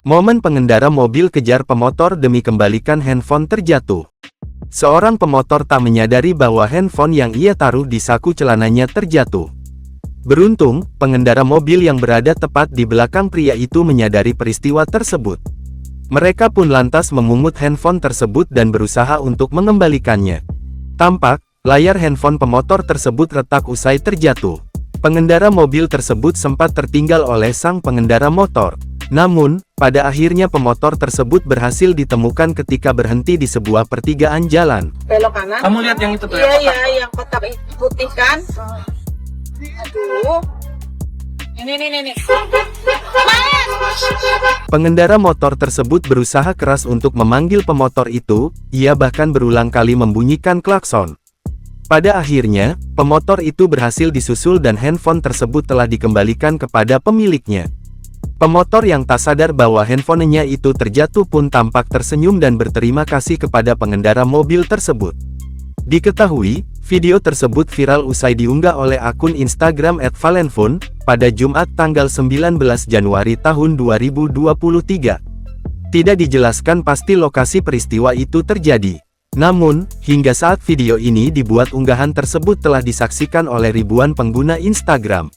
Momen pengendara mobil kejar pemotor demi kembalikan handphone terjatuh. Seorang pemotor tak menyadari bahwa handphone yang ia taruh di saku celananya terjatuh. Beruntung, pengendara mobil yang berada tepat di belakang pria itu menyadari peristiwa tersebut. Mereka pun lantas memungut handphone tersebut dan berusaha untuk mengembalikannya. Tampak, layar handphone pemotor tersebut retak usai terjatuh. Pengendara mobil tersebut sempat tertinggal oleh sang pengendara motor. Namun, pada akhirnya pemotor tersebut berhasil ditemukan ketika berhenti di sebuah pertigaan jalan. Belok kanan. Kamu lihat yang itu tuh? Iya, yang kotak putih kan. Aduh. Ini. Pengendara motor tersebut berusaha keras untuk memanggil pemotor itu, ia bahkan berulang kali membunyikan klakson. Pada akhirnya, pemotor itu berhasil disusul dan handphone tersebut telah dikembalikan kepada pemiliknya. Pemotor yang tak sadar bahwa handphonenya itu terjatuh pun tampak tersenyum dan berterima kasih kepada pengendara mobil tersebut. Diketahui, video tersebut viral usai diunggah oleh akun Instagram @valenfone, pada Jumat tanggal 19 Januari tahun 2023. Tidak dijelaskan pasti lokasi peristiwa itu terjadi. Namun, hingga saat video ini dibuat unggahan tersebut telah disaksikan oleh ribuan pengguna Instagram.